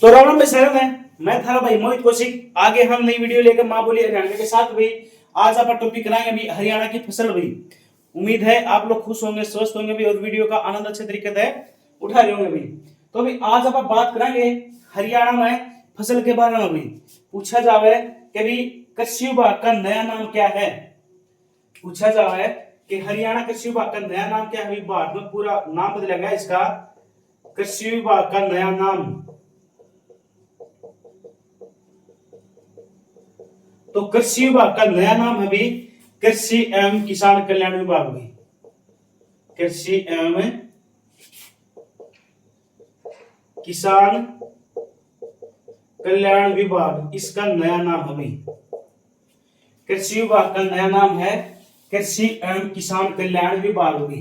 तो राम राम शरण है। मैं थारा भाई मोहित कौशिक आगे हम नई वीडियो लेकर मां बोली हरियाणा के साथ भाई। आज आप टॉपिक कराएंगे अभी हरियाणा की फसल भाई। उम्मीद है आप लोग खुश होंगे, स्वस्थ होंगे भी और वीडियो का आनंद अच्छे तरीके से उठा रहे होंगे भाई। तो अभी आज आप बात करेंगे हरियाणा में फसल के बारे में भाई। पूछा जावे कि भाई कृषि विभाग का नया नाम क्या है। पूछा जावे कि हरियाणा कृषि विभाग का नया नाम क्या है भाई। भारत में पूरा नाम बदलेगा इसका। कृषि विभाग का नया नाम, तो कृषि विभाग का नया नाम है भी कृषि एवं किसान कल्याण विभाग भी। कृषि एवं किसान कल्याण विभाग इसका नया नाम है भाई। कृषि विभाग का नया नाम है कृषि एवं किसान कल्याण विभाग भी।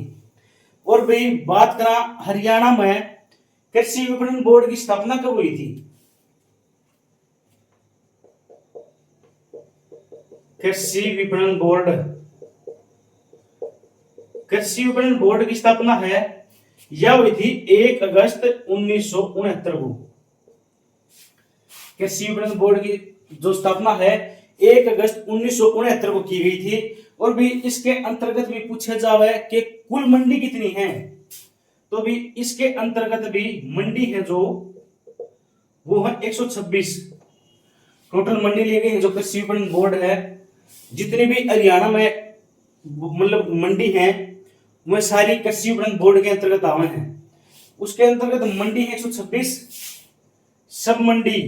और भाई बात करा हरियाणा में कृषि विपणन बोर्ड की स्थापना कब हुई थी। कृषि विपणन बोर्ड, कृषि विपणन बोर्ड की स्थापना है यह हुई थी 1 अगस्त 1969 को। कृषि विपणन बोर्ड की जो स्थापना है 1 अगस्त 1969 को की गई थी। और भी इसके अंतर्गत भी पूछा जावे कि कुल मंडी कितनी है, तो भी इसके अंतर्गत भी मंडी है जो वो है 126। टोटल मंडी ली गई है जो कृषि विपणन बोर्ड है। जितनी भी हरियाणा में मतलब मंडी है वह सारी कृषि विपणन बोर्ड के अंतर्गत आवे हैं। उसके अंतर्गत मंडी है 126। सब मंडी,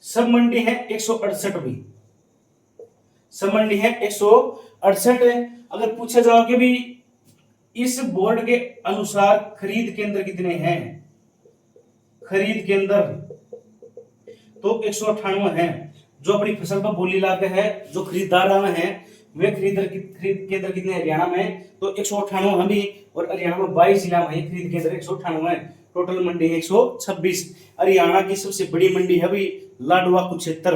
सब मंडी है 168 भी। सब मंडी है 168 है। अगर पूछा जाओ कि भी इस बोर्ड के अनुसार खरीद केंद्र कितने हैं, खरीद केंद्र तो 198 है। जो अपनी फसल पर बोली लाते हैं, जो खरीदार आवे हैं वे खरीद केंद्र कितने हरियाणा में, तो 198 हम भी। और हरियाणा में 22 जिला में खरीद केंद्र 198 है। टोटल मंडी है 126। हरियाणा की सबसे बड़ी मंडी है भी लाडवा कुरुक्षेत्र।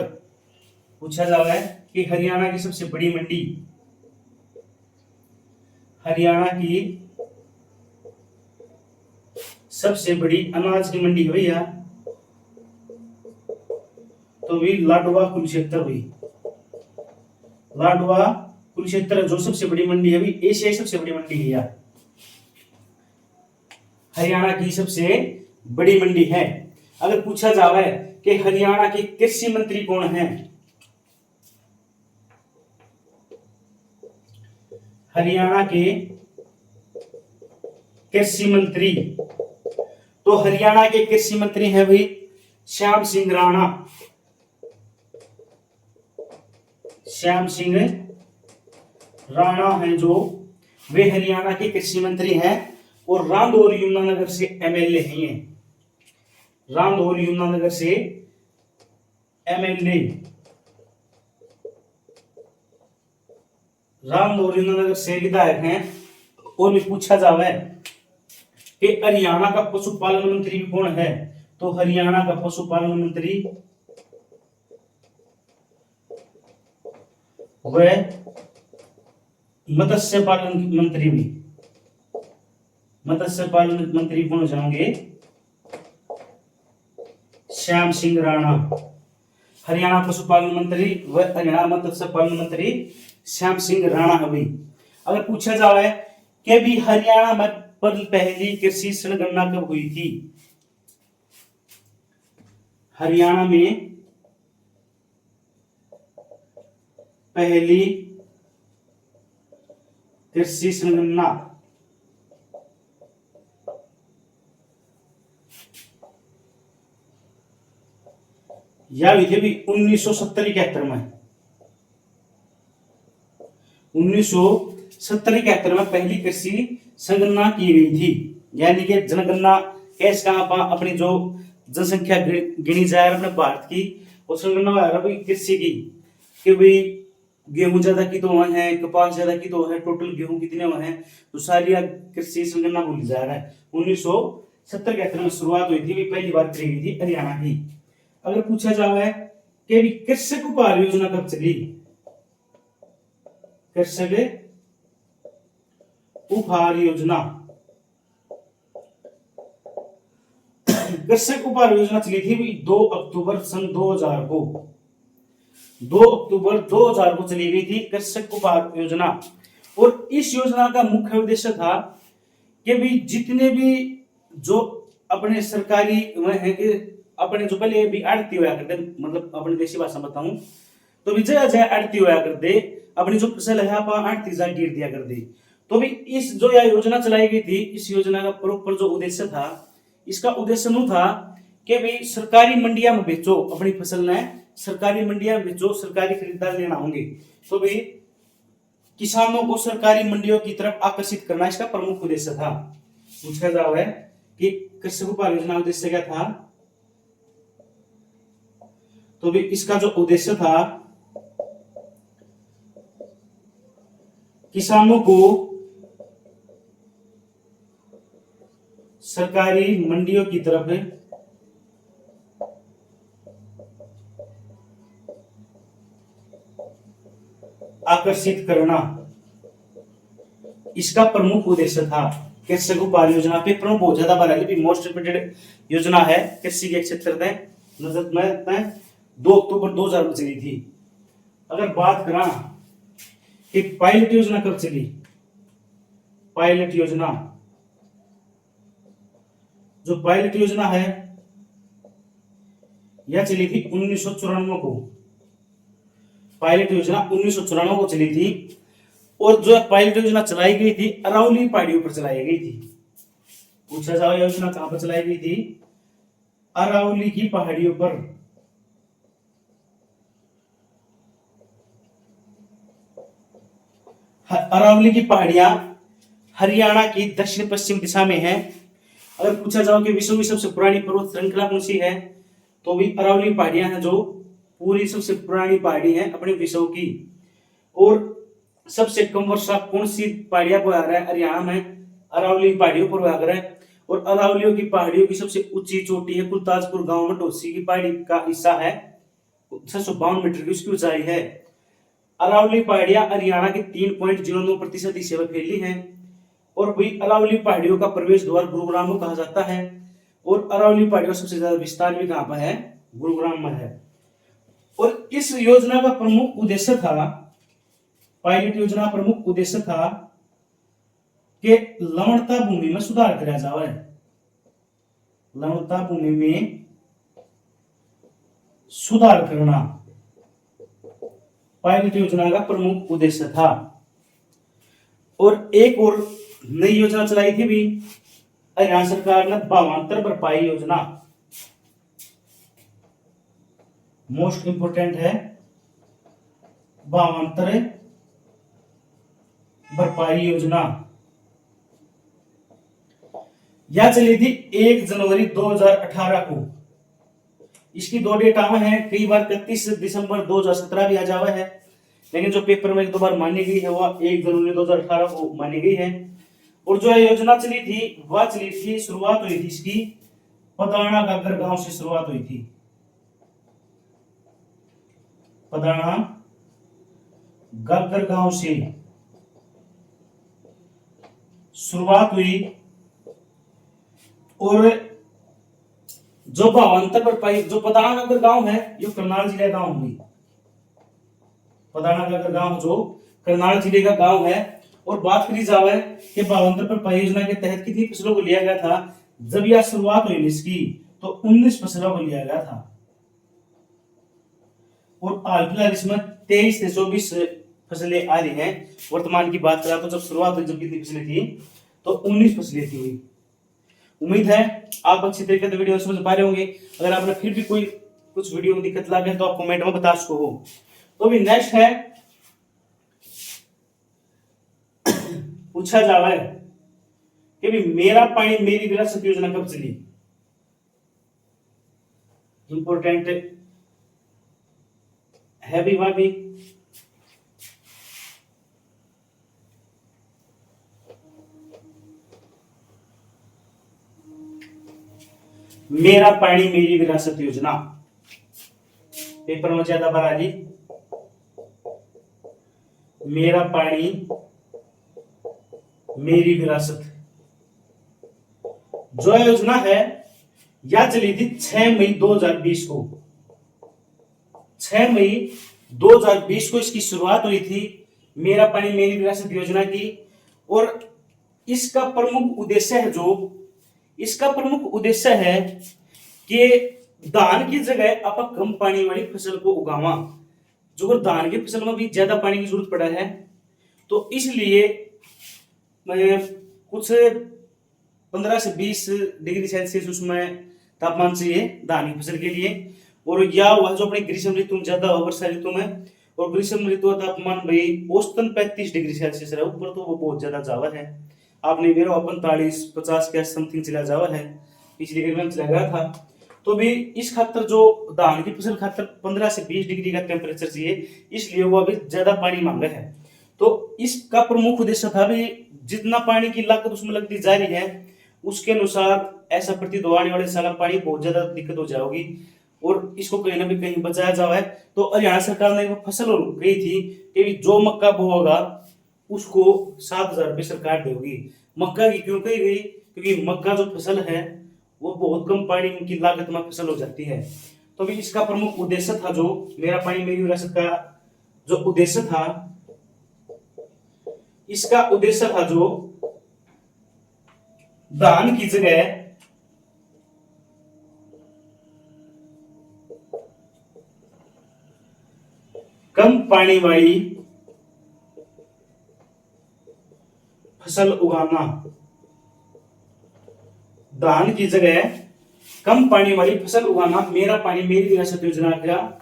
पूछा जा रहा है कि हरियाणा की सबसे बड़ी मंडी, हरियाणा की सबसे बड़ी अनाज की मंडी है भैया, तो भी लाडवा कुरुक्षेत्र हुई। लाडवा कुरुक्षेत्र जो सबसे बड़ी मंडी है भी, एशिया की सबसे बड़ी मंडी है यार। हरियाणा की सबसे बड़ी मंडी है। अगर पूछा जावे कि हरियाणा के कृषि मंत्री कौन है, हरियाणा के कृषि मंत्री, तो हरियाणा के कृषि मंत्री हैं भाई श्याम सिंह राणा। श्याम सिंह राणा हैं जो वे हरियाणा के कृषि मंत्री हैं। और रामधोर यमुनानगर से एमएलए हैं ये। रामधोर यमुनानगर से एमएलए, रामधोर यमुनानगर से विधायक हैं। और भी पूछा जावे कि हरियाणा का पशुपालन मंत्री भी कौन है, तो हरियाणा का पशुपालन मंत्री वह मत्स्य पालन मंत्री भी, मत्स्य पालन मंत्री कौन जाओगे, श्याम सिंह राणा। हरियाणा पशुपालन मंत्री व हरियाणा मत्स्य पालन मंत्री श्याम सिंह राणा है भाई। अगर पूछा जाए कि भी हरियाणा में पहली कृषि जनगणना कब हुई थी, हरियाणा में पहली कृषि जनगणना यह हुई थी भी 1970-71 में। 1970-71 में पहली कृषि संगणना की गई थी। यानी कि जनगणना कैसे कहा अपनी जो जनसंख्या गिनी जाए अपने भारत की, और संगणना है कृषि की कि भाई गेहूं ज्यादा की तो वहां है, कपास ज्यादा की तो है, टोटल गेहूं कितने वहां है, तो सारी कृषि संगणना भूल जा रहा है। 1970-71 में शुरुआत हुई थी, पहली बार करी गई थी हरियाणा की। अगर पूछा जाए कि कृषक उपहार योजना कब चली, कृषक उपहार योजना कृषक उपहार योजना चली थी 2 अक्टूबर सन 2000 को। 2 अक्टूबर 2000 को चली गई थी कृषक उपहार योजना। और इस योजना का मुख्य उद्देश्य था कि भी जितने भी जो अपने सरकारी वह है कि अपने जो पहले भी आड़ती हुआ करते, मतलब अपने देसी भाषा में बताऊं तो भी जगह जगह आड़ती हुआ करते, अपनी जो फसल है आप आड़ती जा गिर दिया कर दे। तो भी इस जो यह योजना चलाई गई थी, इस योजना का प्रॉपर जो उद्देश्य था, इसका उद्देश्य नु था कि भी सरकारी मंडिया में बेचो अपनी फसल ने, सरकारी मंडिया में बेचो, सरकारी खरीदार लेना होंगे। तो भी किसानों को सरकारी मंडियों की तरफ आकर्षित करना इसका प्रमुख उद्देश्य था। पूछा जाओ है कि कृषक उपहार योजना उद्देश्य क्या था, तो भी इसका जो उद्देश्य था किसानों को सरकारी मंडियों की तरफ आकर्षित करना इसका प्रमुख उद्देश्य था। कृषक उपहार योजना पे प्रमुख बहुत ज्यादा बार है, मोस्ट रिपीटेड योजना है कृषि के क्षेत्र में। नजर में 2 अक्टूबर 2000 में चली थी। अगर बात करा कि पायलट योजना कब चली, पायलट योजना, जो पायलट योजना है यह चली थी 1994 को। पायलट योजना 1994 को चली थी। और जो पायलट योजना चलाई गई थी अरावली पहाड़ियों पर चलाई गई थी। पूछा जाओ योजना कहां पर चलाई गई थी, अरावली की पहाड़ियों पर। अरावली की पहाड़ियां हरियाणा की दक्षिण पश्चिम दिशा में है। अगर पूछा जाओ कि विश्व की सबसे पुरानी पर्वत श्रृंखला कौन सी है, तो भी अरावली पहाड़ियां हैं, जो पूरी सबसे पुरानी पहाड़ी है अपने विश्व की। और सबसे कम वर्षा कौन सी पहाड़ियां पर है, हरियाणा में अरावली पहाड़ियों पर है। और अरावलियों की पहाड़ियों की सबसे ऊंची चोटी है कुलताजपुर गांव में ढोसी की पहाड़ी का हिस्सा है, 652 मीटर की उसकी ऊंचाई है। अरावली पहाड़ियां हरियाणा के 3.09% हिस्से में फैली हैं। और वही अरावली पहाड़ियों का प्रवेश द्वार गुरुग्राम को कहा जाता है। और अरावली पहाड़ियों सबसे ज्यादा विस्तार भी कहां पर है, गुरुग्राम में है। और इस योजना का प्रमुख उद्देश्य था, पायलट योजना प्रमुख उद्देश्य था कि लवणता भूमि में सुधार किया जाए। लवणता भूमि में सुधार करना पायलट योजना का प्रमुख उद्देश्य था। और एक और नई योजना चलाई थी भी हरियाणा सरकार ने, भावांतर भरपाई योजना। मोस्ट इंपोर्टेंट है भावांतर भरपाई योजना। यह चली थी 1 जनवरी 2018 को। इसकी 2 डेट आवे हैं, कई बार 31 दिसंबर 2017 भी आ जावा है, लेकिन जो पेपर में 2 बार मानी गई है वह 1 जनवरी 2018 को मानी गई है। और जो योजना चली थी वह चली थी, शुरुआत हुई थी इसकी पदाना गागर गांव से शुरुआत हुई थी। पदाना गागर गांव से शुरुआत हुई। और जो भावांतर भरपाई, जो पदाना गागर गांव है ये करनाल जिले का गांव हुई। पदाना गागर गांव जो करनाल जिले का गांव है। और बात करी जावे कि भावांतर भरपाई योजना के तहत कितनी फसलों को लिया गया था, जब यह शुरुआत हुई इसकी तो 19 फसलों को लिया गया था। और हाल फिलहाल इसमें 23 से 24 फसलें आ रही हैं। वर्तमान की बात करें तो जब शुरुआत हुई, जब कितनी फसलें थी तो 19 फसलें थी हुई। उम्मीद है आप अच्छी तरीके से वीडियो समझ पा रहे होंगे। अगर आपने फिर भी कोई कुछ वीडियो में दिक्कत लगे तो आप कमेंट में बता सको हो। तो भी नेक्स्ट है, पूछा जावा है कि भी मेरा पानी मेरी विरासत योजना कब चली। इंपोर्टेंट है भी वह भी। मेरा पानी मेरी विरासत योजना पेपर में ज्यादा बार आ जी। मेरा पानी मेरी विरासत जो योजना है या चली थी 6 मई 2020 को। 6 मई 2020 को इसकी शुरुआत हुई थी मेरा पानी मेरी विरासत योजना की। और इसका प्रमुख उद्देश्य है कि धान की जगह आप कम पानी वाली फसल को उगावा। जो अगर धान की फसल में भी ज्यादा पानी की जरूरत पड़ा है तो इसलिए कुछ 15 से 20 डिग्री सेल्सियस उसमें तापमान चाहिए धान की फसल के लिए। और या वह जो अपने ग्रीष्म ऋतु में ज्यादा वर्षा ऋतु में, और ग्रीष्म ऋतु का तापमान भाई औसतन 35 डिग्री सेल्सियस रहा, ऊपर तो वो बहुत ज्यादा जावा है। आपने मेरा 45-50 के समथिंग चला जावा है, पिछली गर्मी में चला गया था। तो भी इस खातर जो धान की फसल खातर 15 से 20 डिग्री का टेम्परेचर चाहिए, इसलिए वो अभी ज्यादा पानी मांगा है। तो इसका प्रमुख उद्देश्य था भी जितना पानी की लागत उसमें लगती जा रही है उसके अनुसार ऐसा प्रतीत होने वाले साल पानी बहुत ज्यादा दिक्कत हो जाएगी और इसको कहीं ना भी कहीं बचाया जाए। तो हरियाणा सरकार ने वो फसल गई थी कि जो मक्का बोगा उसको 7,000 रुपये सरकार देगी। मक्का की क्यों कही गई? क्योंकि मक्का जो फसल है वो बहुत कम पानी की लागत में फसल हो जाती है। तो भी इसका प्रमुख उद्देश्य था जो मेरा पानी मेरी विरासत का जो उद्देश्य था, इसका उद्देश्य था जो धान की जगह कम पानी वाली फसल उगाना। धान की जगह कम पानी वाली फसल उगाना मेरा पानी मेरी विरासत योजना का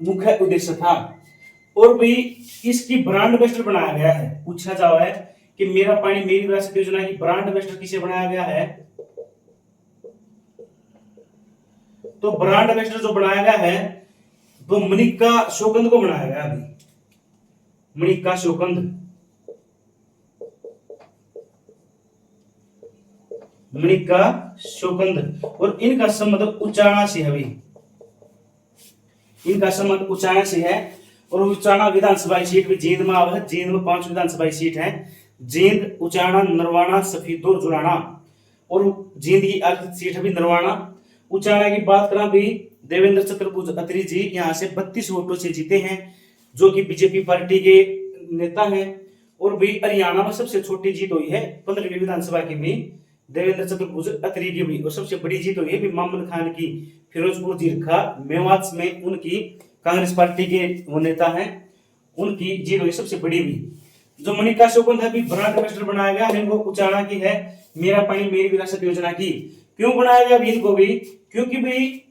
मुख्य उद्देश्य था। और भी इसकी ब्रांड एम्बेसडर बनाया गया है। पूछा जा रहा है कि मेरा पानी मेरी विरासत योजना की ब्रांड एम्बेसडर किसे बनाया गया है? तो ब्रांड एम्बेसडर जो बनाया गया है तो मनिका शोकंद को बनाया गया। अभी मनिका शोकंद, मनिका शोकंद। और इनका संबंध उचाना से है। इनका संबंध उचाना से है। और उचाना विधानसभा सीट भी जींद में आवे है। जींद में 5 विधानसभा सीट है, जींद, उचाना, नरवाना, सफीदुर, जुड़ाना। और जींद की अर्थ सीट है भी नरवाना। उचाना की बात करा भी देवेंद्र चतुर्भुज अत्री जी यहाँ से 32 वोटों से जीते हैं, जो कि बीजेपी पार्टी के नेता हैं। और भी हरियाणा में सबसे छोटी जीत हुई है 15वीं विधानसभा की भी देवेंद्र चतुर्भुज अत्री की भी। और सबसे बड़ी जीत हुई है भी मामूद खान की फिरोजपुर जीरखा मेवात में, उनकी कांग्रेस पार्टी के वो नेता हैं, उनकी जीत हुई सबसे बड़ी भी। जो मनिका शोकंद है भी ब्रांड एम्बेसडर बनाया गया है, वो उचाना की है मेरा पानी मेरी विरासत योजना की। क्यों बनाया गया भी इनको भी? क्योंकि भाई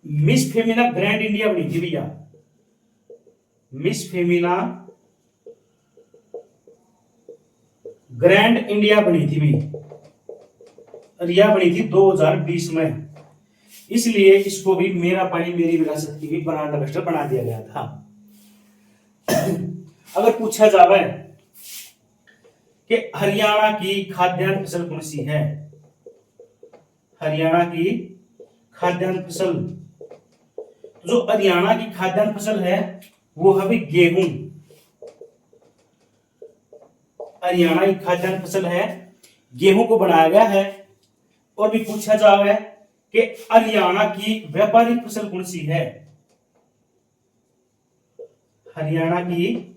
मिस फेमिना ग्रैंड इंडिया बनी थी भैया। मिस फेमिना ग्रैंड इंडिया बनी थी भी, रिया बनी थी 2020 में। इसलिए इसको भी मेरा पानी मेरी विरासत की भी ब्रांड एम्बेसडर बना दिया गया था। अगर पूछा जावे कि हरियाणा की खाद्यान्न फसल कौन सी है? हरियाणा की खाद्यान्न फसल, जो हरियाणा की खाद्यान्न फसल है वो है भी गेहूं। हरियाणा की खाद्यान्न फसल है गेहूं को बनाया गया है। और भी पूछा जावे कि हरियाणा की व्यापारिक फसल कौन सी है? हरियाणा की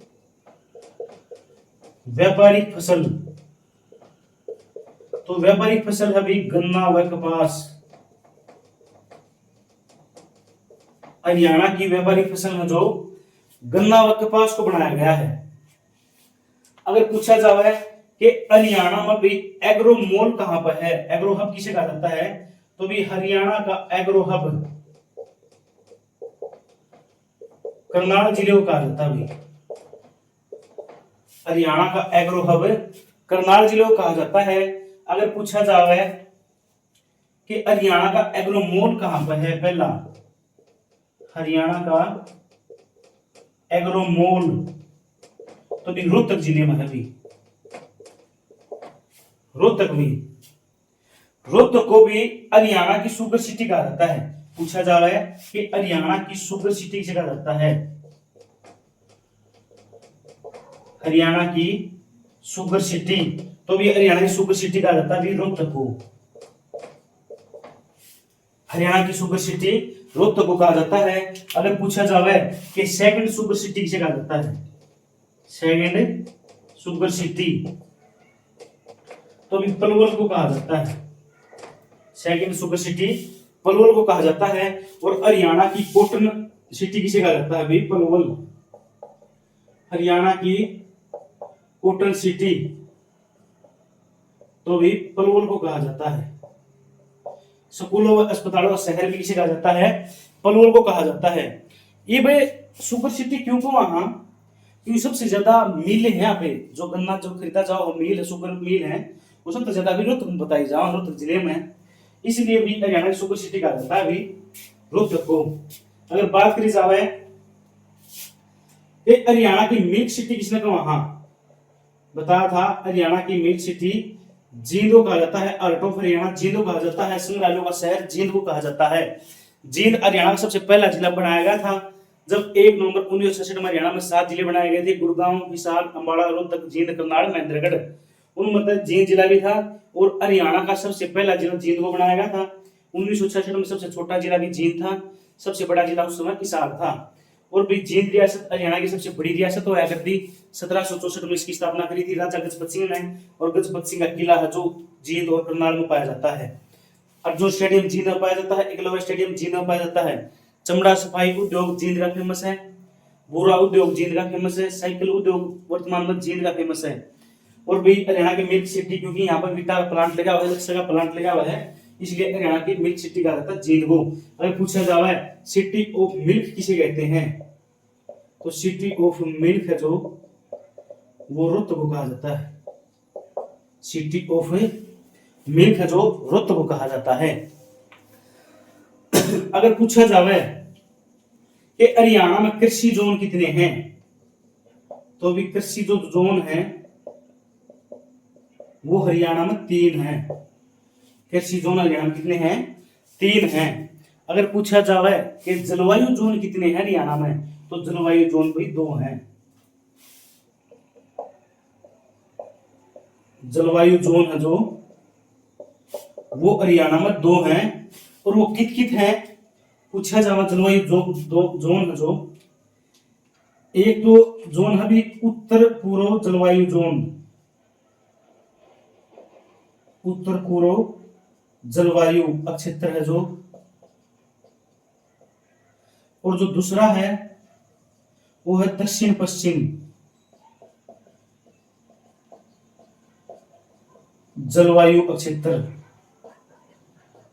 व्यापारिक फसल, तो व्यापारिक फसल है भी गन्ना व कपास। हरियाणा की व्यापारिक फसल है जो गन्ना व कपास को बनाया गया है। अगर पूछा जावे कि हरियाणा में भी एग्रो मॉल कहां पर है, एग्रो हब किसे कहा जाता है? तो भी हरियाणा का एग्रो हब करनाल जिले को कहा जाता है। हरियाणा का एग्रो हब करनाल जिले को कहा जाता है। अगर पूछा जावे कि हरियाणा का एग्रो मॉल कहां पर है, पहला हरियाणा का एग्रो मॉल तो भी रोहतक जिले में है। भी रोहतक को भी हरियाणा की सुगर सिटी कहा जाता है। पूछा जा रहा है कि हरियाणा की सुगर सिटी किसे कहा जाता है? हरियाणा की सुगर सिटी, तो भी हरियाणा की सुगर सिटी कहा जाता है रोहतक को। हरियाणा की सुपर सिटी रोहतक को कहा जाता है। अगर पूछा जावे कि सेकंड सुपर सिटी किसे कहा जाता है, सेकंड सुपर सिटी, तो भी पलवल को कहा जाता है। सेकंड सुपर सिटी पलवल को कहा जाता है। और हरियाणा की कॉटन सिटी किसे कहा जाता है भाई, पलवल। हरियाणा की कॉटन सिटी तो भी पलवल को कहा जाता है। स्कूलों व अस्पतालों का शहर भी किसे कहा जाता है, पलवल को कहा जाता है। ये भाई सुपर सिटी क्यों को वहां, क्योंकि सबसे ज्यादा मिल है यहाँ पे, जो गन्ना जो खरीदा जाओ मिल है, सुपर मिल है, वो सबसे ज्यादा अभी रोहतक बताई जाओ, रोहतक जिले में, इसलिए भी हरियाणा की सुपर सिटी कहा जाता है अभी रोहतक को। अगर बात करी जाए हरियाणा की मिल्क सिटी किसने कहा, वहां बताया था, हरियाणा की मिल्क सिटी जींद को कहा जाता है। आर्ट ऑफ हरियाणा जींद को कहा जाता है। संग्रहालयों का शहर जींद को कहा जाता है। जींद हरियाणा का सबसे पहला जिला बनाया गया था जब 1 नवंबर 1966 में हरियाणा में 7 जिले बनाए गए थे, गुड़गांव, हिसार, अंबाला, रोहतक, जींद, करनाल, महेंद्रगढ़, उनमें जींद जिला भी था। और हरियाणा का सबसे पहला जिला जींद को बनाया गया था। 1966 में सबसे छोटा जिला भी जींद था, सबसे बड़ा जिला उस समय हिसार था। और भी जींद रियासत हरियाणा की सबसे बड़ी रियासत हुआ करती। 1764 में इसकी स्थापना करी थी राजा गजपत सिंह ने। और गजपत सिंह का किला है जो जींद और करनाल में पाया जाता है। अर्जुन स्टेडियम जींद में पाया जाता है। एकलव्य स्टेडियम जींद में पाया जाता है। चमड़ा सफाई उद्योग जींद का फेमस है। बूरा उद्योग जींद का फेमस है। साइकिल उद्योग वर्तमान में जींद का फेमस है। और भी हरियाणा की मिल्क सिटी, क्योंकि यहाँ पर विटा प्लांट लगा हुआ है, लक्ष्य का प्लांट लगा हुआ है, इसलिए हरियाणा की मिल्क सिटी कहा जाता है जींद को। अगर पूछा जाए सिटी ऑफ मिल्क किसे कहते हैं, तो सिटी ऑफ मिल्क है जो वो रोहतक को कहा जाता है। सिटी ऑफ मिल्क है जो रोहतक को कहा जाता है। अगर पूछा जाए कि हरियाणा में कृषि जोन कितने हैं, तो भी कृषि जो जोन है वो हरियाणा में 3 है। कृषि जोन हरियाणा में कितने हैं, 3 हैं। अगर पूछा जाए कि जलवायु जोन कितने हैं हरियाणा में, तो जलवायु जोन भी 2 हैं। जलवायु जोन है जो वो हरियाणा में 2 हैं। और वो कित कित है पूछा जाए, जलवायु जोन है जो, एक तो जोन है भी उत्तर पूर्व जलवायु जोन, उत्तर पूर्व जलवायु क्षेत्र है जो, और जो दूसरा है वो है दक्षिण पश्चिम जलवायु क्षेत्र।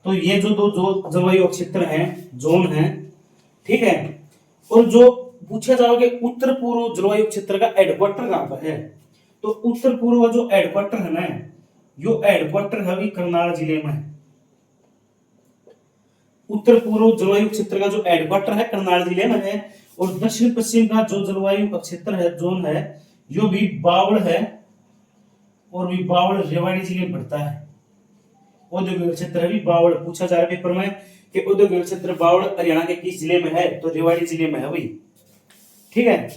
तो ये जो 2 जलवायु क्षेत्र हैं, जोन है, ठीक है। और जो पूछा जाओगे उत्तर पूर्व जलवायु क्षेत्र का हेडक्वार्टर कहां पर है, तो उत्तर पूर्व जो हेडक्वार्टर है ना, यो हेडक्वार्टर है भी करनाल जिले में। उत्तर पूर्व जलवायु क्षेत्र का जो हेडक्वार्टर है करनाल जिले में है। और दक्षिण पश्चिम का जो जलवायु क्षेत्र है, जोन है, यो भी बावड़ है। और भी बावड़ रेवाड़ी जिले में पड़ता है। औद्योगिक क्षेत्र भी बावड़ पूछा जा रहा है पेपर में कि औद्योगिक क्षेत्र बावड़ हरियाणा के किस जिले में है, तो रेवाड़ी जिले में है भाई, ठीक है।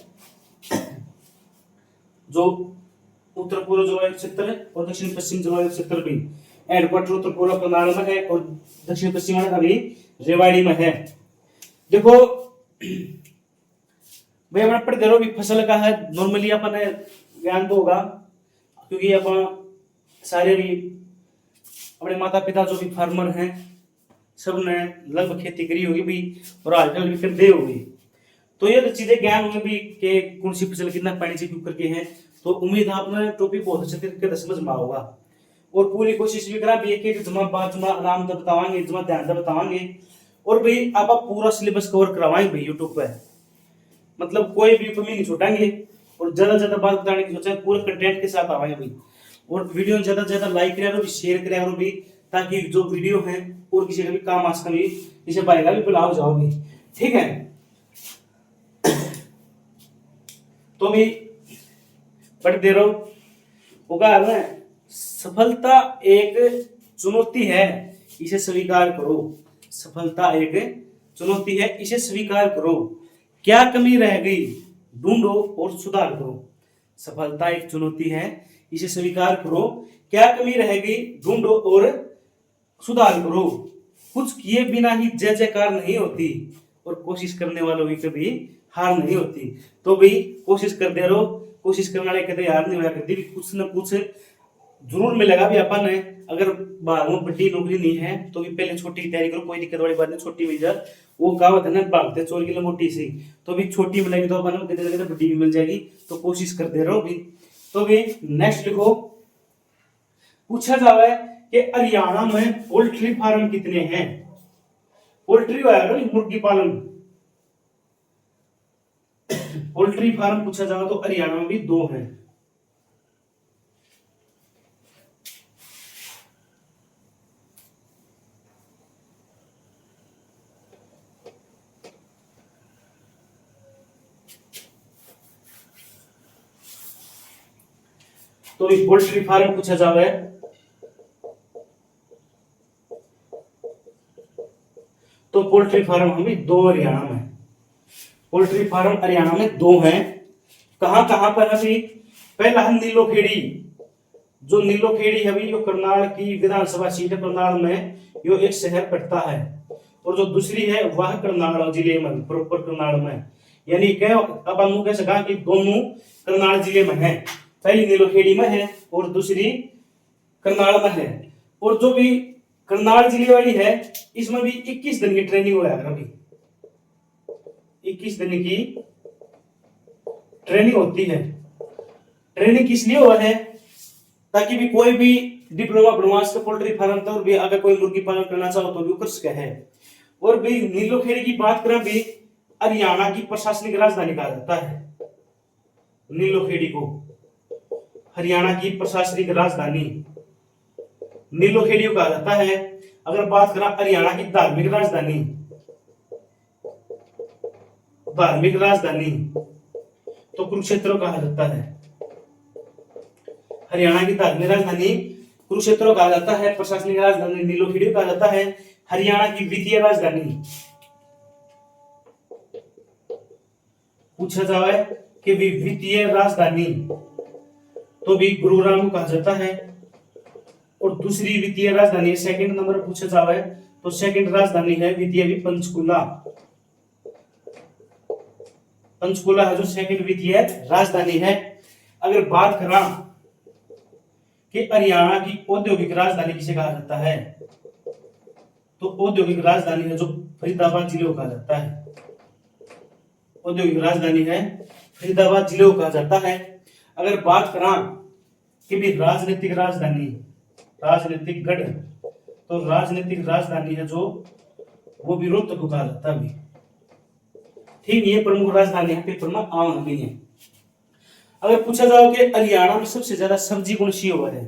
जो उत्तर पूर्व जलवायु क्षेत्र और दक्षिण पश्चिम जलवायु क्षेत्र भी हेडक्वार्टर उत्तर पूर्व करनाल में है और दक्षिण पश्चिम में अभी रेवाड़ी में है। देखो भाई अपना पढ़ते रहो भी फसल का है, नॉर्मली अपन ज्ञान तो होगा क्योंकि अपन सारे भी अपने माता पिता जो भी फार्मर हैं सब ने लगभग खेती करी होगी भी और आजकल भी कर दे होगी, तो ये तो चीजें ज्ञान होंगे भी कि कौन सी फसल कितना पानी से क्यों करके है। तो उम्मीद है आपने टॉपिक बहुत अच्छे तरीके से समझ में होगा और पूरी कोशिश भी करा भी एक जमा बात जमा आराम से बतावाएंगे, जमा ध्यान से बतावाएंगे। और भाई आप पूरा सिलेबस कवर करवाएंगे भाई यूट्यूब पे, मतलब कोई भी कमी नहीं छुटाएंगे और ज्यादा ज्यादा बात बताने की सोचा पूरे कंटेंट के साथ आवाएंगे भाई। और वीडियो ज्यादा ज्यादा लाइक करें और शेयर करें और भी, ताकि जो वीडियो है और किसी का भी काम आज का भी इसे पाएगा भी बुलाओ जाओगे, ठीक है। तो भी पढ़ते रहो होगा ना। सफलता एक चुनौती है, इसे स्वीकार करो। सफलता एक चुनौती है, इसे स्वीकार करो। क्या कमी रह गई ढूंढो और सुधार करो। सफलता एक चुनौती है, इसे स्वीकार करो। क्या कमी रह गई ढूंढो और सुधार करो। कुछ किए बिना ही जय जयकार नहीं होती, और कोशिश करने वालों की कभी हार नहीं होती। तो भाई कोशिश करते रहो, कोशिश करने वाले कभी हार नहीं होया करती, कुछ न कुछ जरूर मिलेगा भी अपन है। अगर बाहर में बड़ी नौकरी नहीं है तो भी पहले छोटी की तैयारी करो, कोई दिक्कत वाली बात नहीं, छोटी मिल जाए। वो कहावत है ना, भागते चोर की लंगोटी सी, तो भी छोटी मिलेगी तो अपन कितने कितने बड़ी भी मिल जाएगी। तो कोशिश करते रहो भी। तो भी नेक्स्ट लिखो, पूछा जावा है कि हरियाणा में पोल्ट्री फार्म कितने हैं। पोल्ट्री मुर्गी पालन, पोल्ट्री फार्म पूछा जाए तो हरियाणा में भी 2 हैं। तो पोल्ट्री फार्म पूछा जावे, तो पोल्ट्री फार्म हमें 2 हरियाणा में, पोल्ट्री फार्म हरियाणा में 2 हैं। कहां कहां पर अभी, पहला है नीलोखेड़ी, जो नीलोखेड़ी है अभी, जो करनाल की विधानसभा सीट है, करनाल में यो एक शहर पड़ता है। और जो दूसरी है वह करनाल जिले में, प्रॉपर करनाल में, यानी क्या अब हम कह सका कि दोनों करनाल जिले में है। पहली नीलोखेड़ी में है और दूसरी करनाल में है। और जो भी करनाल जिले वाली है इसमें भी 21 दिन की ट्रेनिंग हुआ है। अभी 21 दिन की ट्रेनिंग होती है। ट्रेनिंग किस लिए हुआ है, ताकि भी कोई भी डिप्लोमा बनवा सके पोल्ट्री फार्म, तो भी अगर कोई मुर्गी पालन करना चाहो तो भी कर सके है। और भी नीलोखेड़ी की बात करें भी, हरियाणा की प्रशासनिक राजधानी कहा जाता है नीलोखेड़ी को, हरियाणा की प्रशासनिक राजधानी नीलोखेड़ी को कहा जाता है। अगर बात करें हरियाणा की धार्मिक राजधानी, धार्मिक राजधानी तो कुरुक्षेत्र कहा जाता है। हरियाणा की धार्मिक राजधानी कुरुक्षेत्र कहा जाता है, प्रशासनिक राजधानी नीलोखेड़ी कहा जाता है। हरियाणा की वित्तीय राजधानी पूछा जाए कि वित्तीय राजधानी तो भी गुरुग्राम कहा जाता है। और दूसरी वित्तीय राजधानी सेकंड नंबर पर पूछा जाए तो सेकंड राजधानी है वित्तीय भी पंचकुला, पंचकुला है जो सेकंड वित्तीय राजधानी है। अगर बात करा कि हरियाणा की औद्योगिक राजधानी किसे कहा जाता है, तो औद्योगिक राजधानी है जो फरीदाबाद जिले को कहा जाता है, औद्योगिक राजधानी है फरीदाबाद जिले को कहा जाता है। अगर बात करा कि भी राजनीतिक राजधानी, राजनीतिक गढ़, तो राजनीतिक राजधानी है जो वो भी रोहतक को कहा जाता है। ठीक, ये प्रमुख राजधानी है, पेपर में आम नहीं है। अगर पूछा जाओ कि हरियाणा में सबसे ज्यादा सब्जी कौन सी हुआ है,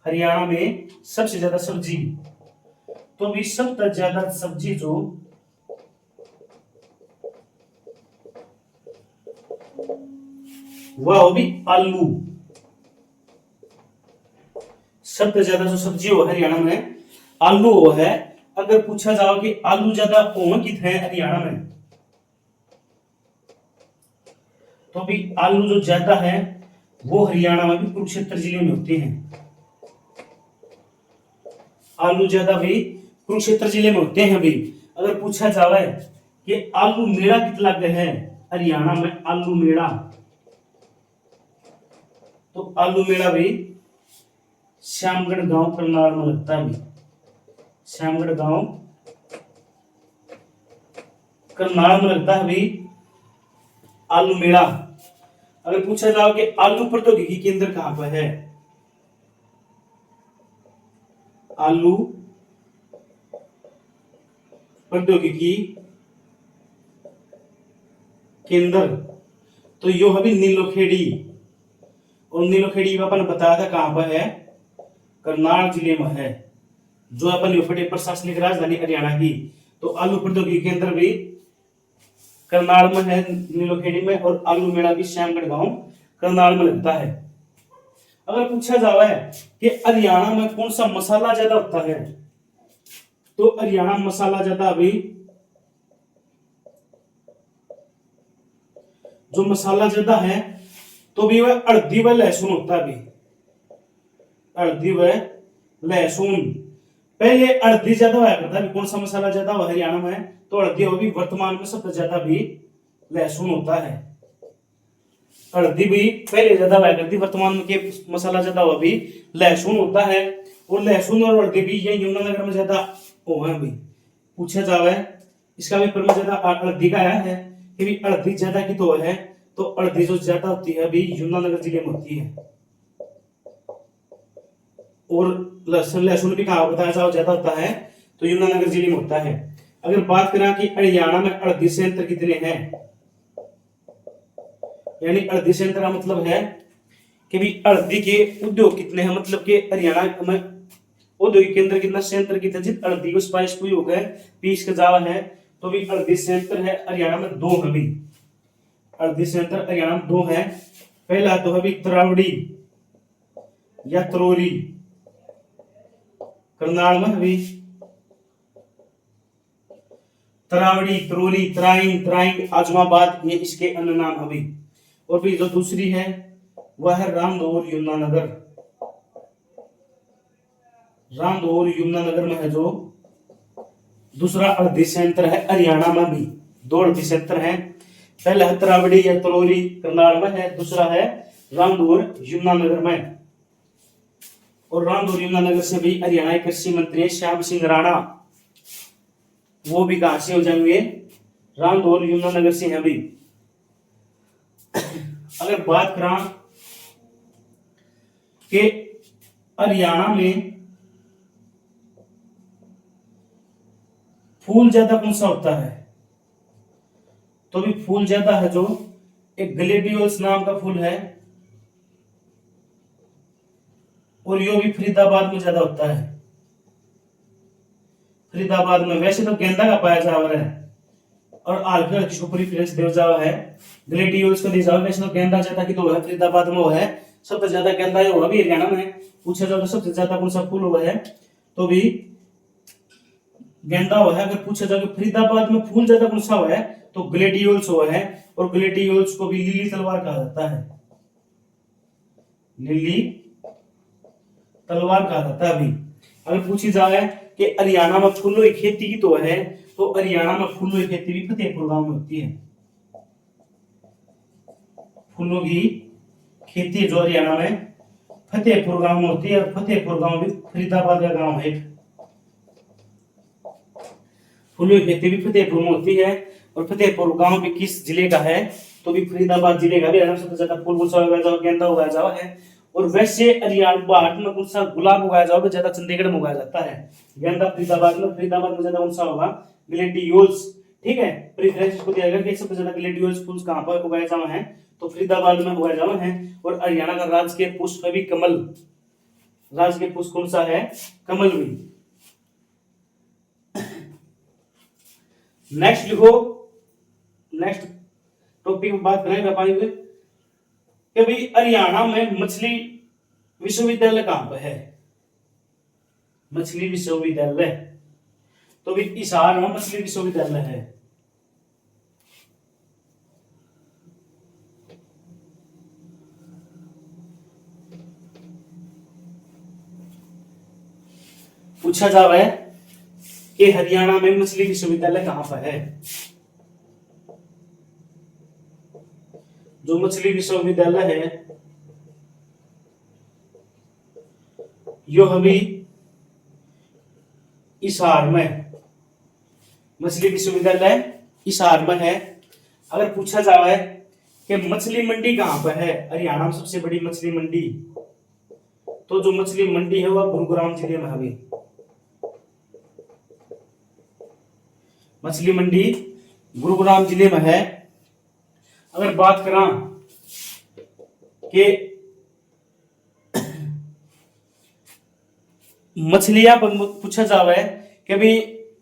हरियाणा में सबसे ज्यादा सब्जी, तो भी सबसे ज्यादा सब्जी जो वह भी आलू, सबसे ज्यादा जो सब्जी हो हरियाणा में आलू हो है। अगर पूछा जाओ कि आलू ज्यादा कौन कितने हैं हरियाणा में, तो भी आलू जो ज्यादा है वो हरियाणा में भी कुरुक्षेत्र जिले में होते हैं। आलू ज्यादा भी कुरुक्षेत्र जिले में होते हैं भी। अगर पूछा जाए कि आलू मेला कितना लगे है हरियाणा में, आलू मेला, तो आलू मेला भी श्यामगढ़ गांव करनाल में लगता है भी, श्यामगढ़ गांव करनाल में लगता है भी आलू मेला। अगर पूछा जाओ कि आलू प्रौद्योगिकी केंद्र कहां पर है, आलू प्रौद्योगिकी केंद्र, तो यो है भी नीलोखेड़ी। और नीलोखेड़ी अपन बताया था कहां पर है, करनाल जिले में है, जो अपन यो प्रशासनिक राजधानी हरियाणा की। तो आलू प्रौद्योगिकी केंद्र भी करनाल में है नीलोखेड़ी में, और आलू मेला भी श्यामगढ़ गांव करनाल में लगता है। अगर पूछा जाए कि हरियाणा में कौन सा मसाला ज्यादा होता है, तो हरियाणा मसाला ज्यादा अभी जो मसाला ज्यादा है तो भी वह हल्दी व लहसुन होता है। भी हल्दी व लहसुन, पहले हल्दी ज्यादा हुआ करता है, कौन सा मसाला ज्यादा हुआ हरियाणा में, तो हल्दी होगी। वर्तमान में सबसे ज्यादा भी लहसुन होता है। हल्दी भी पहले ज्यादा हुआ करती, वर्तमान में के मसाला ज्यादा हुआ भी लहसुन होता है। और लहसुन और हल्दी भी ये यमुनानगर में ज्यादा हो है भी पूछा जावे। इसका पेपर में ज्यादा हल्दी का आया है कि भी हल्दी ज्यादा की तो है, तो हल्दी जो ज्यादा होती है अभी यमुनानगर जिले में होती है। और लहसुन लहसुन भी कहा बताया जाओ ज्यादा होता है तो यमुनानगर जिले में होता है। अगर बात करें कि हरियाणा में हल्दी संयंत्र कितने हैं, यानी हल्दी संयंत्र का मतलब है कि भी हल्दी के उद्योग कितने हैं, मतलब कि हरियाणा में औद्योगिक केंद्र कितना, संयंत्र कितने, जित हल्दी को स्पाइस को हो गए पीस के जावा है, तो भी हल्दी संयंत्र है हरियाणा में 2 है भी। हल्दी संयंत्र हरियाणा में 2 है। पहला तो है भी तरावड़ी या तरोरी, करनाल में भी तरावड़ी, तरोरी, तराइन, तराइन, आजमाबाद, ये इसके अन्य नाम अभी। और भी जो दूसरी है वह है रामदौर यमुनानगर। रामदौर यमुनानगर में है जो दूसरा हल्दी संयंत्र है हरियाणा में भी। 2 हल्दी संयंत्र हैं, पहला है तरावड़ी या तरोरी करनाल में है, दूसरा है रामदौर यमुनानगर में। और रामदौर यमुनानगर से भी हरियाणा के कृषि मंत्री श्याम सिंह राणा, वो भी कहां से हो जाएंगे, रामदौर यमुनानगर से हैं भी। अगर बात करें कि हरियाणा में फूल ज्यादा कौन सा होता है, तो भी फूल ज्यादा है जो एक ग्लेडियोल्स नाम का फूल है, और यो भी फरीदाबाद में ज्यादा होता है। फरीदाबाद में वैसे तो गेंदा का पाया जा रहा है, और आल्फा किसको प्रेफरेंस दिया जा रहा है, ग्लेडियोल्स को दिया जा रहा है। वैसे तो गेंदा ज्यादा की तो है, फरीदाबाद में वो है सबसे ज्यादा गेंदा है, वो भी हरियाणा में पूछा जाए तो सबसे ज्यादा कौन सा फूल हुआ है, तो भी गेंदा हुआ है। अगर पूछा जाए फरीदाबाद में फूल ज्यादा कौन सा हुआ है, तो ग्लेडियोल्स हुआ है। और ग्लेडियोल्स को भी लिली तलवार कहा जाता है, लिली तलवार कहा जाता है अभी। अगर पूछी जाए कि हरियाणा में फूलों की खेती की तो है, तो हरियाणा में फूलों की खेती भी फतेहपुर गांव में होती है। फूलों की खेती जो हरियाणा में फतेहपुर गांव में होती है। फतेहपुर गांव भी फरीदाबाद का गांव है। फूलों की खेती भी फतेहपुर में होती है। और फतेहपुर गांव भी किस जिले का है, तो भी फरीदाबाद जिले का भी। सबसे ज्यादा फूल कौन सा उगाया जाओ, गेंदा उगाया जाओ है। और वैसे हरियाणा भारत में कौन सा गुलाब उगाया जाओ, ज्यादा चंडीगढ़ में उगाया जाता है। गेंदा फरीदाबाद में ज्यादा कौन सा होगा, ग्लेडियोल्स। ठीक है, प्रेफरेंस इसको दिया गया कि सबसे ज्यादा ग्लेडियोल्स फूल कहां पर उगाए जाओ हैं, तो फरीदाबाद में उगाए जाओ हैं। और हरियाणा का राजकीय पुष्प भी कमल, राजकीय पुष्प कौन सा है, कमल भी। नेक्स्ट लिखो, नेक्स्ट टॉपिक में बात करेंगे पाएंगे कि भाई हरियाणा में मछली विश्वविद्यालय कहां पर है। मछली विश्वविद्यालय तो भी हिसार में मछली विश्वविद्यालय है। पूछा जा रहा है कि हरियाणा में मछली विश्वविद्यालय कहां पर है। जो मछली विश्वविद्यालय है यो अभी हिसार में, मछली विश्वविद्यालय हिसार में है। अगर पूछा जाए कि मछली मंडी कहां पर है, हरियाणा में सबसे बड़ी मछली मंडी, तो जो मछली मंडी है वह गुरुग्राम जिले में है। मछली मंडी गुरुग्राम जिले में है। अगर बात करें कि मछलियां पूछा जावे कि भाई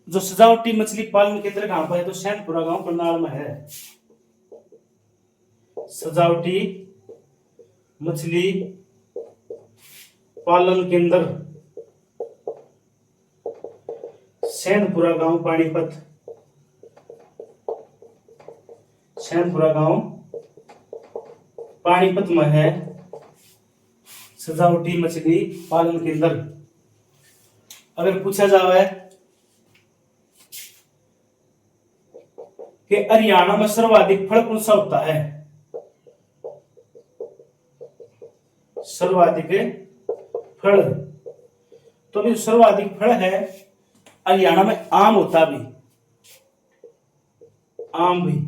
जो सजावटी मछली पालन केंद्र कहां पर है, तो सैनपुरा गांव करनाल में है। सजावटी मछली पालन केंद्र सैनपुरा गांव पानीपत, सैनपुरा गांव पानीपत में है सजावटी मछली पालन केंद्र। अगर पूछा जावे कि हरियाणा में सर्वाधिक फल कौन सा होता है, सर्वाधिक फल, तो भी सर्वाधिक फल है हरियाणा में आम होता भी, आम भी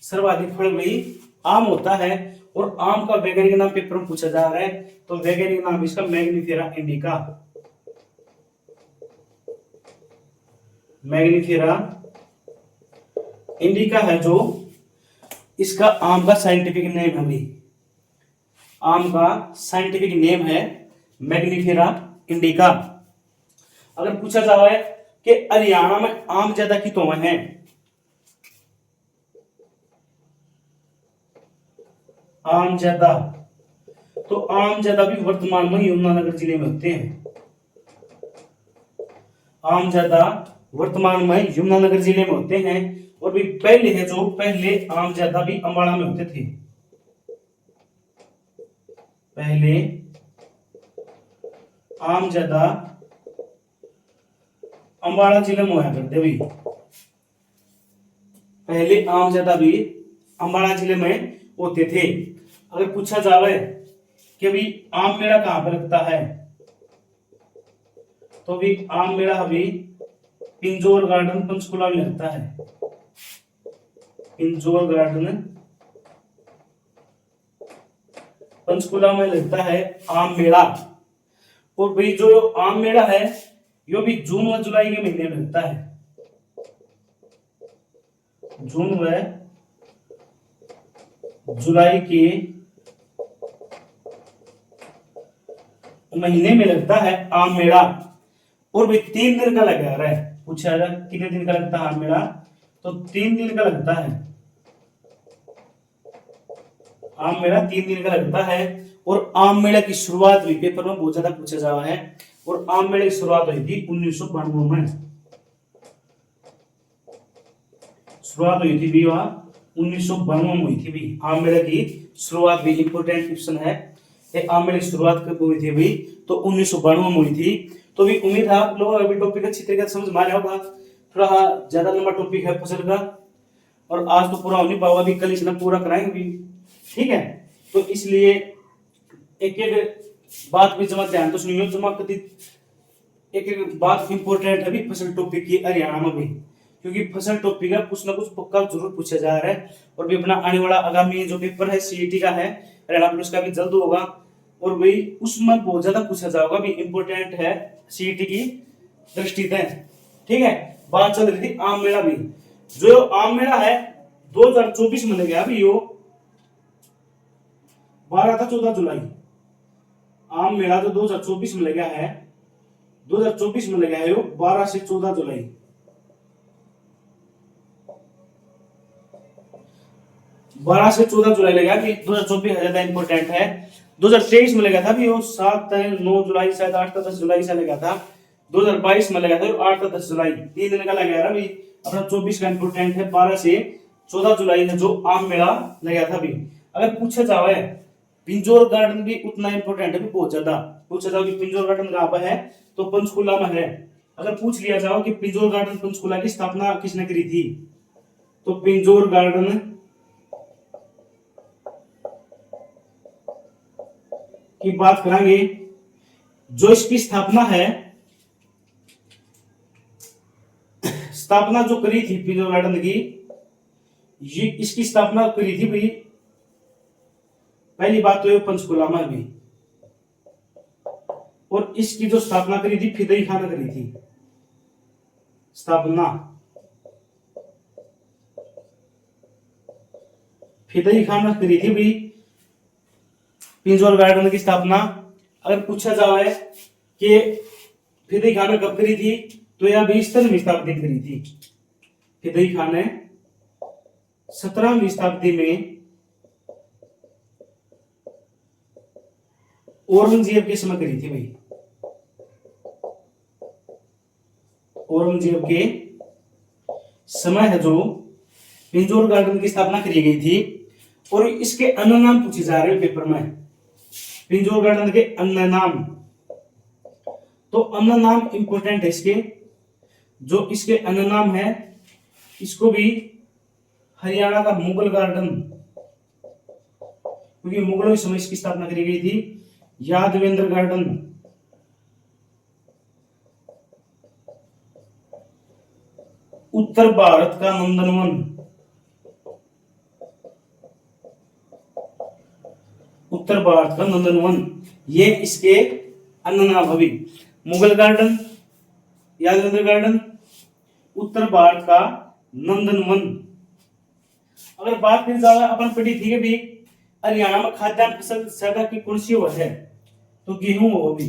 सर्वाधिक फल भी आम होता है। और आम का वैज्ञानिक नाम पेपर में पूछा जा रहा है, तो वैज्ञानिक नाम इसका मैग्निफेरा इंडिका, मैग्निफेरा इंडिका है जो इसका आम का साइंटिफिक नेम है भी, आम का साइंटिफिक नेम है मैग्निफेरा इंडिका। अगर पूछा जाए कि हरियाणा में आम ज्यादा कितों में है, आम ज्यादा, तो आम ज्यादा भी वर्तमान में यमुनानगर जिले में होते हैं, आम ज्यादा वर्तमान में यमुनानगर जिले में होते हैं। और भी पहले है जो पहले आम ज्यादा भी अंबाला में होते थे, पहले आम ज्यादा अंबाला जिले में हुआ करते भी, पहले आम ज्यादा भी अंबाला जिले में होते थे। अगर पूछा जावे कि भी आम मेला कहां पर लगता है, तो भी आम मेला अभी पिंजौर गार्डन पंचकुला में लगता है, पिंजौर गार्डन पंचकुला में लगता है आम मेला। और भाई जो आम मेला है यो भी जून व जुलाई के महीने में लगता है, जून व जुलाई के महीने में लगता है आम मेला। और भी 3 दिन का लगा रहा है, पूछा जाए कितने दिन का लगता है आम मेला, तो 3 दिन का लगता है आम मेला, 3 दिन का लगता है। और आम मेला की शुरुआत भी पेपर में बहुत ज्यादा पूछा जा रहा है, और आम मेले की शुरुआत हुई थी 1992 में, शुरुआत हुई थी भी वहां 1992 में हुई थी भी आम मेले की शुरुआत भी। इंपोर्टेंट क्वेश्चन है कि आम मेले की शुरुआत कब हुई थी भी, तो 1992 में हुई थी। तो भी उम्मीद है आप लोगों को अभी टॉपिक अच्छी तरीके से समझ में आ रहा होगा। थोड़ा ज्यादा लंबा टॉपिक है फसल का, और आज तो पूरा हो नहीं पाओगा, भी कल इसमें पूरा कराएंगे भी, ठीक है। तो इसलिए एक एक बात भी जमा ध्यान तो सुनियो, जमा कति एक एक बात इंपोर्टेंट है भी फसल टॉपिक की हरियाणा में भी, क्योंकि फसल टॉपिक का कुछ ना कुछ पक्का जरूर पूछा जा रहा है। और भी अपना आने वाला आगामी जो पेपर है सीईटी का है, हरियाणा पुलिस का भी जल्द होगा, और भाई उसमें बहुत ज्यादा पूछा जाएगा भी, इंपोर्टेंट है सीईटी की दृष्टि से, ठीक है। बात चल रही थी आम मेला भी, जो आम मेला है 2024 में लग गया अभी, यो 12 था 14 जुलाई, आम मेला जो 2024 में लगा है, 2024 में लगा है यो 12 से 14 जुलाई, 12 से 14 जुलाई लगा कि 2024 ज्यादा इंपोर्टेंट है। 2023 में लगा था भी वो 7 9 जुलाई शायद 8 10 जुलाई से लगा था, 2022 में लगा था 8 10 जुलाई, 3 दिन का लगा था भी। अपना 24 का इंपोर्टेंट है, 12 से 14 जुलाई में जो आम मेला लगा था भी। अगर पूछा जाए पिंजौर गार्डन भी उतना इंपोर्टेंट है भी, बहुत ज्यादा पूछा जाओ कि पिंजौर गार्डन कहां पर है, तो पंचकुला में है। अगर पूछ लिया जाओ कि पिंजौर गार्डन पंचकुला की स्थापना किसने करी थी, तो पिंजौर गार्डन की बात करेंगे, जो इसकी स्थापना है, स्थापना जो करी थी पिंजौर गार्डन की, ये इसकी स्थापना करी थी भाई, पहली बात तो ये पंचकुला में भी, और इसकी जो स्थापना करी थी फिदई खान ने करी थी स्थापना, फिदई खान ने करी थी भाई पिंजौर गार्डन की स्थापना। अगर पूछा जाए कि फिदई खान ने कब करी थी, तो यह 20वीं शताब्दी में करी थी। फिदई खान ने 17वीं शताब्दी में औरंगजेब के समय करी थी भाई, औरंगजेब के समय है जो पिंजौर गार्डन की स्थापना करी गई थी। और इसके अन्य नाम पूछे जा रहे हैं पेपर में, पिंजौर गार्डन के अन्य नाम, तो अन्य नाम इंपोर्टेंट है इसके, जो इसके अन्य नाम है इसको भी हरियाणा का मुगल गार्डन, क्योंकि मुगलों के समय इसकी स्थापना करी गई थी, यादवेंद्र गार्डन, उत्तर भारत का नंदनवन, उत्तर भारत का नंदनवन, ये इसके अन्य नाम अभी मुगल गार्डन, यादवेंद्र गार्डन, उत्तर भारत का नंदनवन। अगर बात करी जाए अपन पढ़ी थी कि भी हरियाणा में खाद्यान्न फसल ज्यादा की कौन सी वो है, तो गेहूं हो अभी।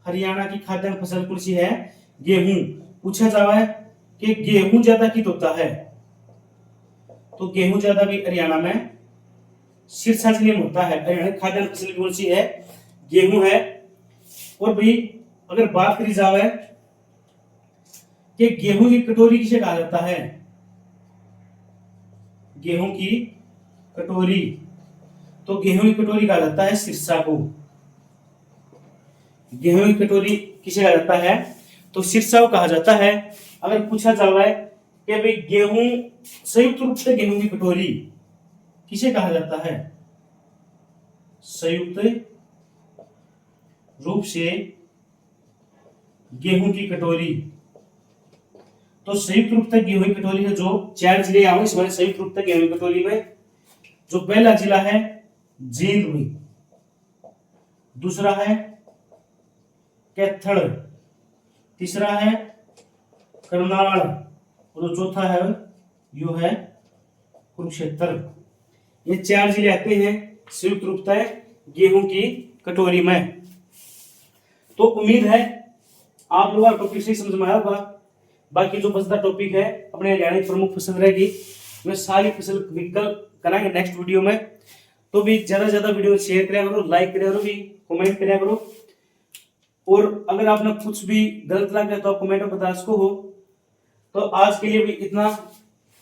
हरियाणा की खाद्यान्न फसल कौन सी है, गेहूं। पूछा जावा है कि गेहूं ज्यादा कित होता है, तो गेहूं ज्यादा भी हरियाणा में सिरसा जिले में होता है। हरियाणा की खाद्यान्न फसल कौन सी है, गेहूं है। और भी अगर बात करी जावे कि गेहूं की कटोरी किसे कहा जाता है, गेहूं की कटोरी, तो गेहूं की कटोरी कहा जाता है सिरसा को। गेहूं की कटोरी किसे कहा जाता है, तो सिरसा को कहा जाता है। अगर पूछा जाए कि भाई गेहूं संयुक्त रूप से गेहूं की कटोरी किसे कहा जाता है, संयुक्त रूप से गेहूं की कटोरी, तो संयुक्त रूप से गेहूं की कटोरी है जो 4 जिले आए इसमें संयुक्त रूप से गेहूं की कटोरी में। जो पहला जिला है जींद में, दूसरा है कैथल, तीसरा है करनाल, और जो चौथा है यो है कुरुक्षेत्र। ये 4 जिले आते हैं संयुक्त रूप से गेहूं की कटोरी में। तो उम्मीद है आप लोगों को टॉपिक सही समझ में आया होगा। बाकी जो बचता टॉपिक है अपने हरियाणा की प्रमुख फसल रहेगी, मैं सारी फसल विकल्प कराएंगे नेक्स्ट वीडियो में। तो भी ज्यादा से ज्यादा वीडियो शेयर करा करो, लाइक करा करो, भी कमेंट करा करो। और अगर आपने कुछ भी गलत लगा तो आप कमेंट में बता सको हो। तो आज के लिए भी इतना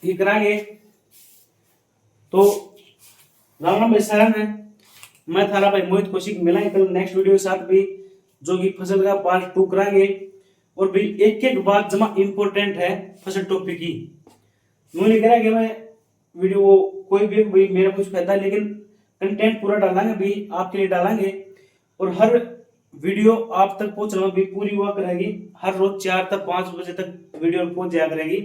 ही कराएंगे। तो राम राम भाई सारण है, मैं थारा भाई मोहित कौशिक, मिलाएंगे कल नेक्स्ट वीडियो के साथ भी, जो कि फसल का पार्ट 2 कराएंगे। और भी एक एक बात जमा इंपॉर्टेंट है फसल टॉपिक की, नहीं करा कि मैं वीडियो कोई भी मेरा कुछ फायदा, लेकिन कंटेंट पूरा डालेंगे भी आपके लिए डालेंगे। और हर वीडियो आप तक पहुंचना भी पूरी हुआ करेगी, हर रोज 4 तक 5 बजे तक वीडियो पहुंच जाया करेगी।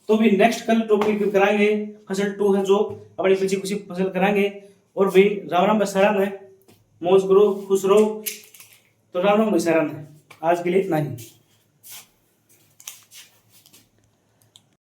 तो भी नेक्स्ट कल टॉपिक कराएंगे फसल 2 है, जो अपनी पीछे कुछ फसल कराएंगे। और भी राम राम बसाराम है, मौज करो, खुश रहो। तो राम राम बसाराम है, आज के लिए इतना ही।